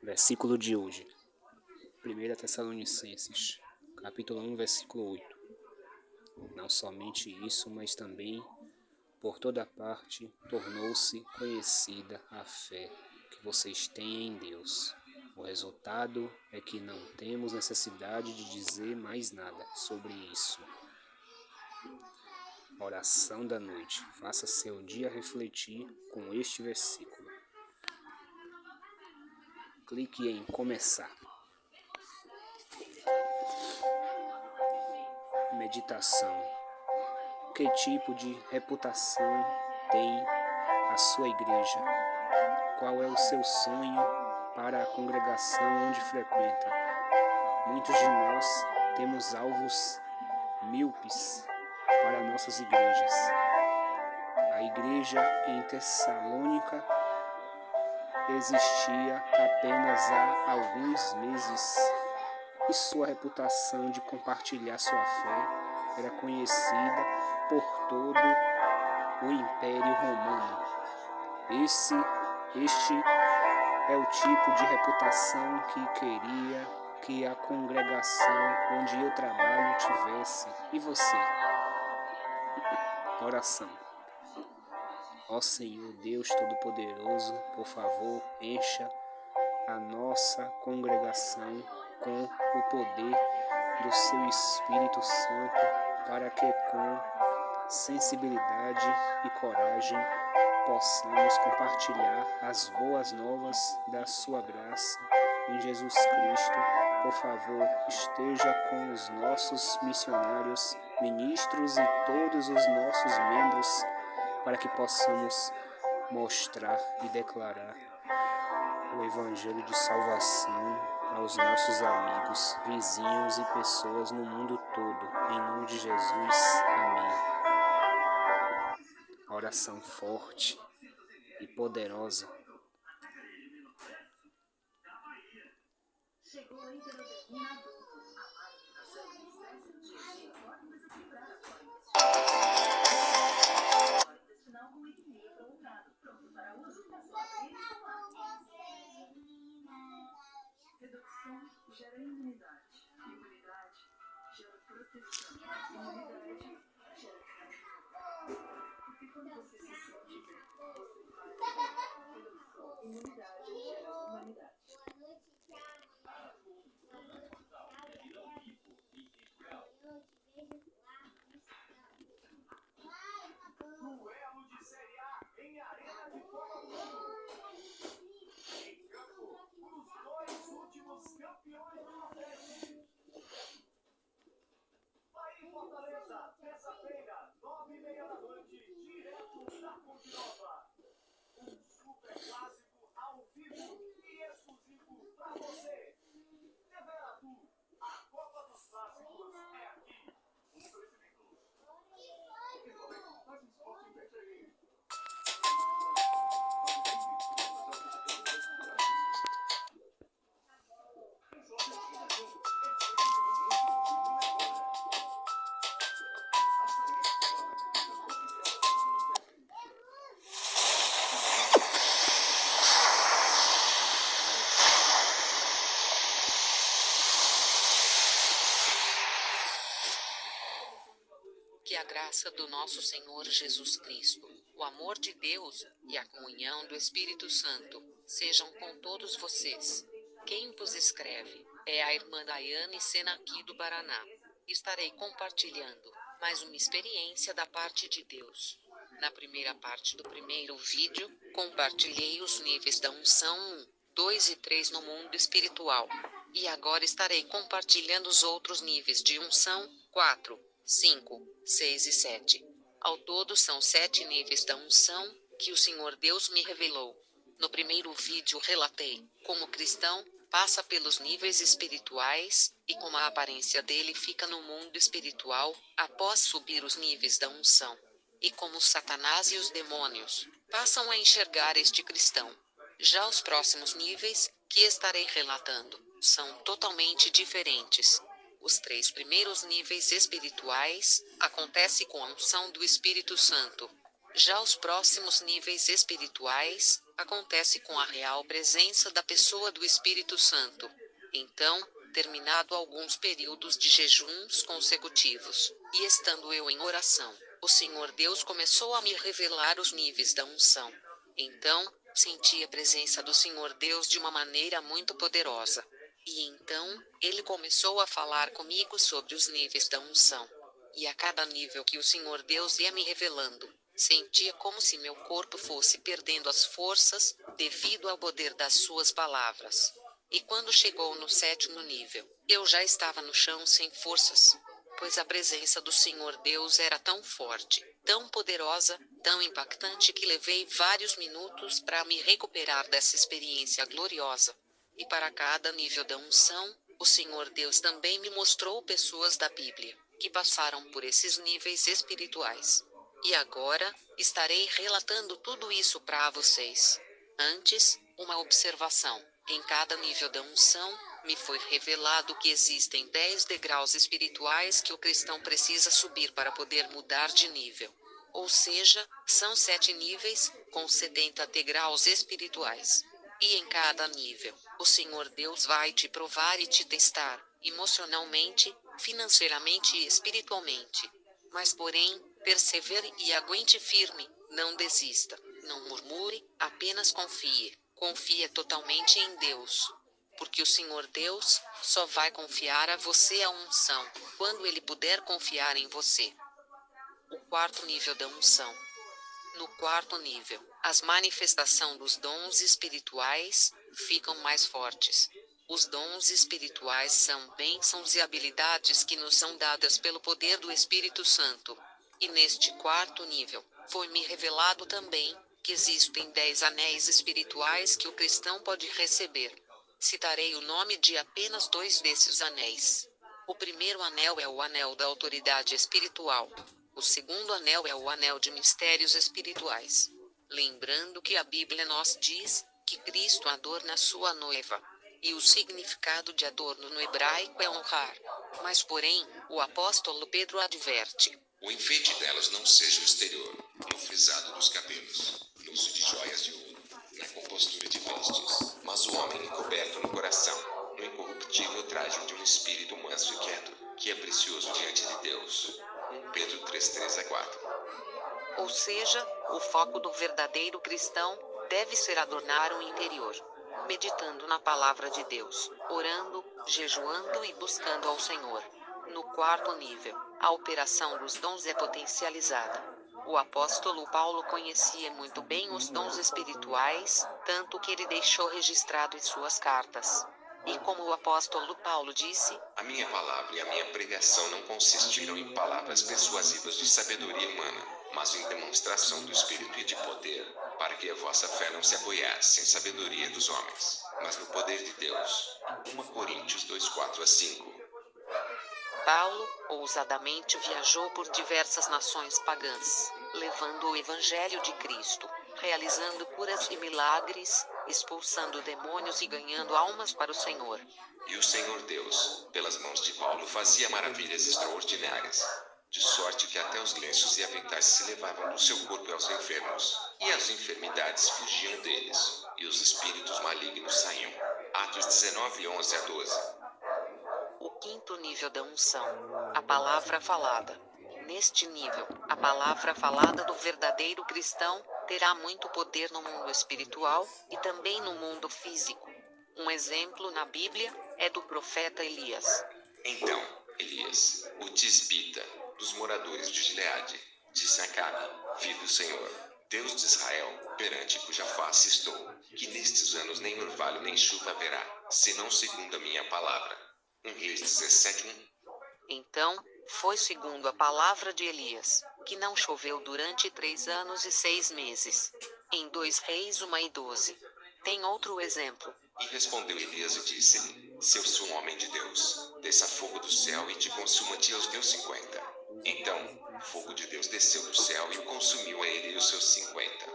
Versículo de hoje, 1 Tessalonicenses, capítulo 1, versículo 8. Não somente isso, mas também por toda parte tornou-se conhecida a fé que vocês têm em Deus. O resultado é que não temos necessidade de dizer mais nada sobre isso. Oração da noite. Faça seu dia refletir com este versículo. Clique em começar. Meditação. Que tipo de reputação tem a sua igreja? Qual é o seu sonho para a congregação onde frequenta? Muitos de nós temos alvos míopes para nossas igrejas. A igreja em Tessalônica existia apenas há alguns meses e sua reputação de compartilhar sua fé era conhecida por todo o Império Romano. Este é o tipo de reputação que queria que a congregação onde eu trabalho tivesse. E você? Oração. Ó Senhor Deus Todo-Poderoso, por favor, encha a nossa congregação com o poder do seu Espírito Santo, para que com sensibilidade e coragem possamos compartilhar as boas novas da sua graça em Jesus Cristo. Por favor, esteja com os nossos missionários, ministros e todos os nossos membros, para que possamos mostrar e declarar o Evangelho de salvação aos nossos amigos, vizinhos e pessoas no mundo todo. Em nome de Jesus. Amém. Oração forte e poderosa. Redução gera imunidade. Imunidade gera proteção. Imunidade gera carinho. Porque quando você se sente bem, você faz redução. Imunidade gera humanidade. Duelo de Série A em Arena de Colo-Colo. Em campo, os dois últimos campeões do Nordeste. Bahia e Fortaleza, terça-feira, 9h30 da noite, direto da Fonte Nova. Um super clássico ao vivo e exclusivo pra você. TV Aratu, a Copa dos Clássicos é aqui. Oferecimento. Faz um esporte inverte aí. Que a graça do nosso Senhor Jesus Cristo, o amor de Deus e a comunhão do Espírito Santo sejam com todos vocês. Quem vos escreve é a irmã Daiane Sena aqui do Paraná. Estarei compartilhando mais uma experiência da parte de Deus. Na primeira parte do primeiro vídeo, compartilhei os níveis da unção 1, 2 e 3 no mundo espiritual. E agora estarei compartilhando os outros níveis de unção 4, 5, 6 e 7. Ao todo são 7 níveis da unção que o Senhor Deus me revelou. No primeiro vídeo relatei como cristão passa pelos níveis espirituais e como a aparência dele fica no mundo espiritual após subir os níveis da unção. E como Satanás e os demônios passam a enxergar este cristão. Já os próximos níveis que estarei relatando são totalmente diferentes. Os 3 primeiros níveis espirituais acontecem com a unção do Espírito Santo. Já os próximos níveis espirituais acontece com a real presença da pessoa do Espírito Santo. Então, terminado alguns períodos de jejuns consecutivos, e estando eu em oração, o Senhor Deus começou a me revelar os níveis da unção. Então, senti a presença do Senhor Deus de uma maneira muito poderosa. E então, ele começou a falar comigo sobre os níveis da unção. E a cada nível que o Senhor Deus ia me revelando, sentia como se meu corpo fosse perdendo as forças, devido ao poder das suas palavras. E quando chegou no 7º nível, eu já estava no chão sem forças, pois a presença do Senhor Deus era tão forte, tão poderosa, tão impactante que levei vários minutos para me recuperar dessa experiência gloriosa. E para cada nível da unção, o Senhor Deus também me mostrou pessoas da Bíblia, que passaram por esses níveis espirituais. E agora, estarei relatando tudo isso para vocês. Antes, uma observação. Em cada nível da unção, me foi revelado que existem 10 degraus espirituais que o cristão precisa subir para poder mudar de nível. Ou seja, são 7 níveis, com 70 degraus espirituais. E em cada nível, o Senhor Deus vai te provar e te testar, emocionalmente, financeiramente e espiritualmente. Mas porém, persevere e aguente firme, não desista, não murmure, apenas confie. Confia totalmente em Deus. Porque o Senhor Deus só vai confiar a você a unção, quando Ele puder confiar em você. O 4º nível da unção. No 4º nível, as manifestações dos dons espirituais ficam mais fortes. Os dons espirituais são bênçãos e habilidades que nos são dadas pelo poder do Espírito Santo. E neste 4º nível, foi-me revelado também que existem 10 anéis espirituais que o cristão pode receber. Citarei o nome de apenas 2 desses anéis. O primeiro anel é o anel da autoridade espiritual. O segundo anel é o anel de mistérios espirituais. Lembrando que a Bíblia nos diz que Cristo adorna a sua noiva. E o significado de adorno no hebraico é honrar. Mas porém, o apóstolo Pedro adverte: o enfeite delas não seja o exterior, no frisado dos cabelos, no uso de joias de ouro, na compostura de vestes, mas o homem encoberto no coração, no incorruptível traje de um espírito manso e quieto, que é precioso diante de Deus. 1 Pedro 3:3-4. Ou seja, o foco do verdadeiro cristão deve ser adornar o interior, meditando na palavra de Deus, orando, jejuando e buscando ao Senhor. No 4º nível, a operação dos dons é potencializada. O apóstolo Paulo conhecia muito bem os dons espirituais, tanto que ele deixou registrado em suas cartas. E como o apóstolo Paulo disse: a minha palavra e a minha pregação não consistiram em palavras persuasivas de sabedoria humana, mas em demonstração do Espírito e de poder, para que a vossa fé não se apoiasse em sabedoria dos homens, mas no poder de Deus. 1 Coríntios 2:4-5. Paulo, ousadamente viajou por diversas nações pagãs, levando o Evangelho de Cristo, realizando curas e milagres, expulsando demônios e ganhando almas para o Senhor. E o Senhor Deus, pelas mãos de Paulo, fazia maravilhas extraordinárias, de sorte que até os lenços e aventais se levavam do seu corpo aos enfermos, e as enfermidades fugiam deles, e os espíritos malignos saíam. Atos 19:11-12. O 5º nível da unção. A palavra falada. Neste nível, a palavra falada do verdadeiro cristão terá muito poder no mundo espiritual e também no mundo físico. Um exemplo na Bíblia é do profeta Elias. Então, Elias, o tisbita, dos moradores de Gileade, disse a Acabe, filho do Senhor, Deus de Israel, perante cuja face estou, que nestes anos nem orvalho nem chuva haverá, senão segundo a minha palavra. 1 Reis 17:1. Então, foi segundo a palavra de Elias, que não choveu durante 3 anos e 6 meses. Em 2 Reis 1:12. Tem outro exemplo. E respondeu Elias e disse-lhe, se eu sou um homem de Deus, desça fogo do céu e te consuma-te aos teus 50. Então, fogo de Deus desceu do céu e o consumiu a ele e os seus 50.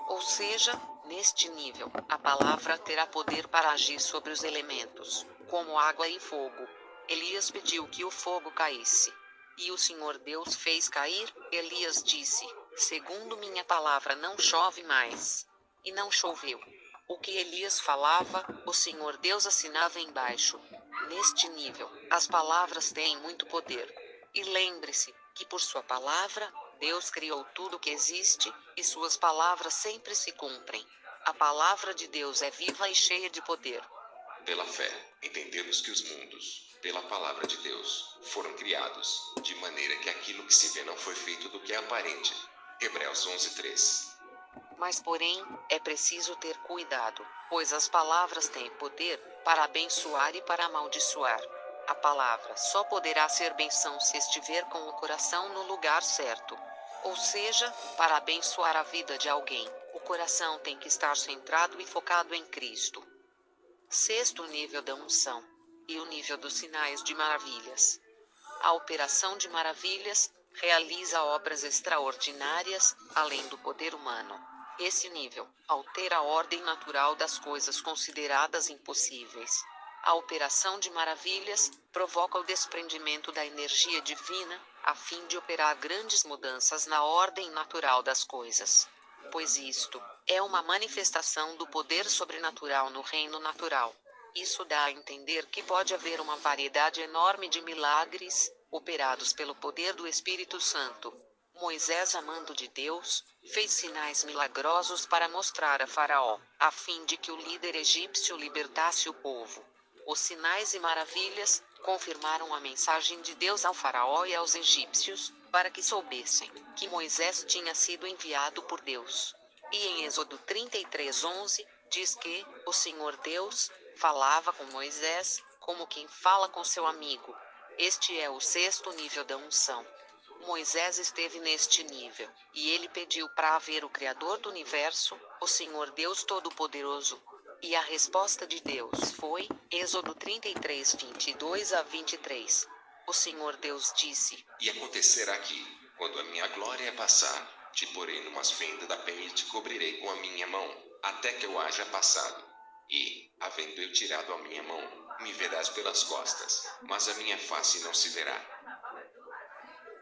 Ou seja, neste nível, a palavra terá poder para agir sobre os elementos, como água e fogo. Elias pediu que o fogo caísse. E o Senhor Deus fez cair. Elias disse: segundo minha palavra não chove mais. e não choveu. O que Elias falava, o Senhor Deus assinava embaixo. Neste nível, as palavras têm muito poder. E lembre-se que por sua palavra, Deus criou tudo o que existe, e suas palavras sempre se cumprem. A palavra de Deus é viva e cheia de poder. Pela fé, entendemos que os mundos, pela palavra de Deus, foram criados, de maneira que aquilo que se vê não foi feito do que é aparente. Hebreus 11:3. Mas porém, é preciso ter cuidado, pois as palavras têm poder para abençoar e para amaldiçoar. A palavra só poderá ser bênção se estiver com o coração no lugar certo. Ou seja, para abençoar a vida de alguém, o coração tem que estar centrado e focado em Cristo. Sexto nível da unção. E o nível dos sinais de maravilhas. A operação de maravilhas realiza obras extraordinárias, além do poder humano. Esse nível altera a ordem natural das coisas consideradas impossíveis. A operação de maravilhas provoca o desprendimento da energia divina, a fim de operar grandes mudanças na ordem natural das coisas. Pois isto é uma manifestação do poder sobrenatural no reino natural. Isso dá a entender que pode haver uma variedade enorme de milagres, operados pelo poder do Espírito Santo. Moisés, amando de Deus, fez sinais milagrosos para mostrar a Faraó, a fim de que o líder egípcio libertasse o povo. Os sinais e maravilhas confirmaram a mensagem de Deus ao Faraó e aos egípcios, para que soubessem que Moisés tinha sido enviado por Deus. E em Êxodo 33:11, diz que o Senhor Deus falava com Moisés, como quem fala com seu amigo. Este é o sexto nível da unção. Moisés esteve neste nível, e ele pediu para ver o Criador do universo, o Senhor Deus Todo-Poderoso. E a resposta de Deus foi, Êxodo 33:22-23. O Senhor Deus disse: E acontecerá que, quando a minha glória passar, te porei numas fendas da pele e te cobrirei com a minha mão, até que eu haja passado. E, havendo eu tirado a minha mão, me verás pelas costas, mas a minha face não se verá.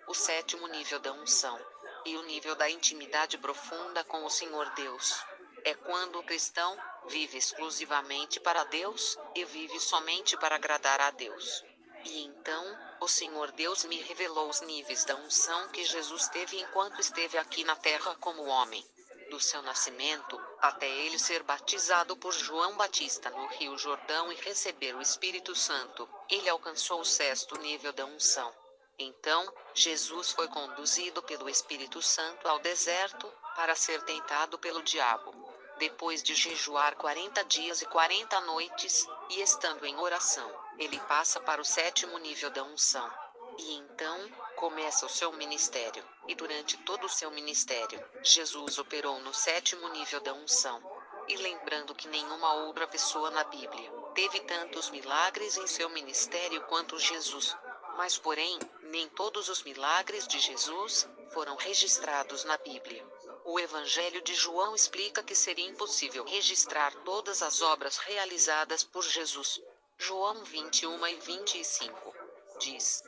O sétimo nível da unção. E o nível da intimidade profunda com o Senhor Deus. É quando o cristão vive exclusivamente para Deus, e vive somente para agradar a Deus. E então, o Senhor Deus me revelou os níveis da unção que Jesus teve enquanto esteve aqui na terra como homem. Do seu nascimento, até ele ser batizado por João Batista no Rio Jordão e receber o Espírito Santo, ele alcançou o sexto nível da unção. Então, Jesus foi conduzido pelo Espírito Santo ao deserto, para ser tentado pelo diabo. Depois de jejuar 40 dias e 40 noites, e estando em oração, ele passa para o sétimo nível da unção. E então, começa o seu ministério, e durante todo o seu ministério, Jesus operou no sétimo nível da unção. E lembrando que nenhuma outra pessoa na Bíblia teve tantos milagres em seu ministério quanto Jesus. Mas porém, nem todos os milagres de Jesus foram registrados na Bíblia. O Evangelho de João explica que seria impossível registrar todas as obras realizadas por Jesus. João 21:25 diz: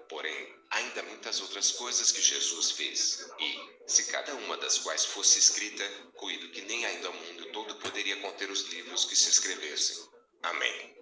Porém, ainda muitas outras coisas que Jesus fez, e, se cada uma das quais fosse escrita, cuido que nem ainda o mundo todo poderia conter os livros que se escrevessem. Amém.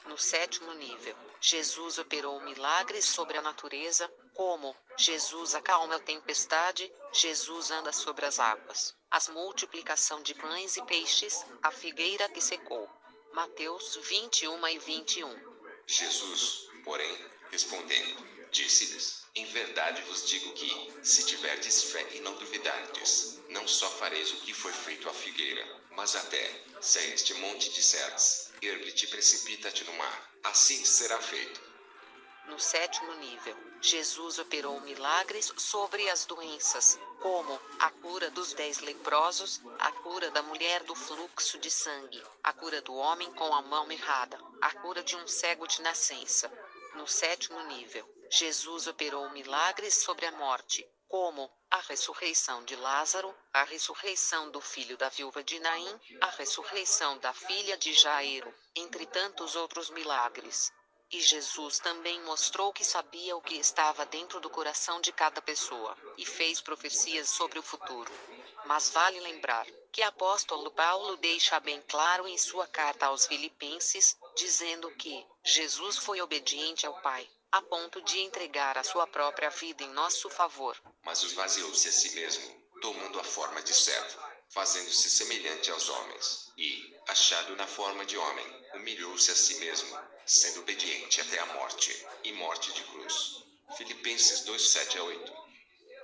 No sétimo nível, Jesus operou milagres sobre a natureza, como Jesus acalma a tempestade, Jesus anda sobre as águas, a multiplicação de pães e peixes, a figueira que secou. Mateus 21:21. Jesus, porém, respondendo, disse-lhes: Em verdade vos digo que, se tiverdes fé e não duvidardes, não só fareis o que foi feito à figueira, mas até, se a este monte disserdes, ergue-te e precipita-te no mar, assim será feito. No sétimo nível, Jesus operou milagres sobre as doenças, como a cura dos 10 leprosos, a cura da mulher do fluxo de sangue, a cura do homem com a mão errada, a cura de um cego de nascença. No sétimo nível, Jesus operou milagres sobre a morte, como a ressurreição de Lázaro, a ressurreição do filho da viúva de Naim, a ressurreição da filha de Jairo, entre tantos outros milagres. E Jesus também mostrou que sabia o que estava dentro do coração de cada pessoa, e fez profecias sobre o futuro. Mas vale lembrar que apóstolo Paulo deixa bem claro em sua carta aos Filipenses, dizendo que Jesus foi obediente ao Pai, a ponto de entregar a sua própria vida em nosso favor. Mas esvaziou-se a si mesmo, tomando a forma de servo, fazendo-se semelhante aos homens, e, achado na forma de homem, humilhou-se a si mesmo, sendo obediente até a morte, e morte de cruz. Filipenses 2:7-8.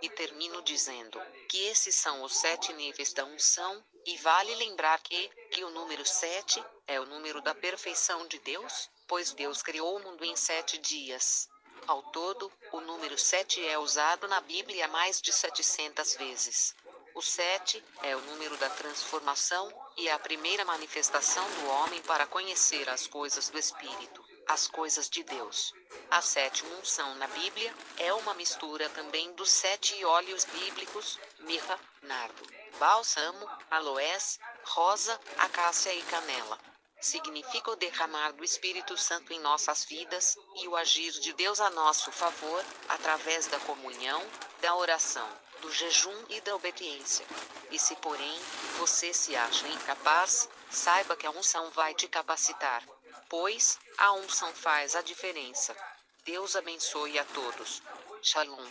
E termino dizendo que esses são os 7 níveis da unção, e vale lembrar que o número 7 é o número da perfeição de Deus, pois Deus criou o mundo em 7 dias. Ao todo, o número 7 é usado na Bíblia mais de 700 vezes. O 7 é o número da transformação, e é a primeira manifestação do homem para conhecer as coisas do Espírito, as coisas de Deus. A sétima unção na Bíblia é uma mistura também dos 7 óleos bíblicos: mirra, nardo, bálsamo, aloés, rosa, acácia e canela. Significa o derramar do Espírito Santo em nossas vidas, e o agir de Deus a nosso favor, através da comunhão, da oração, do jejum e da obediência. E se, porém, você se acha incapaz, saiba que a unção vai te capacitar, pois a unção faz a diferença. Deus abençoe a todos. Shalom.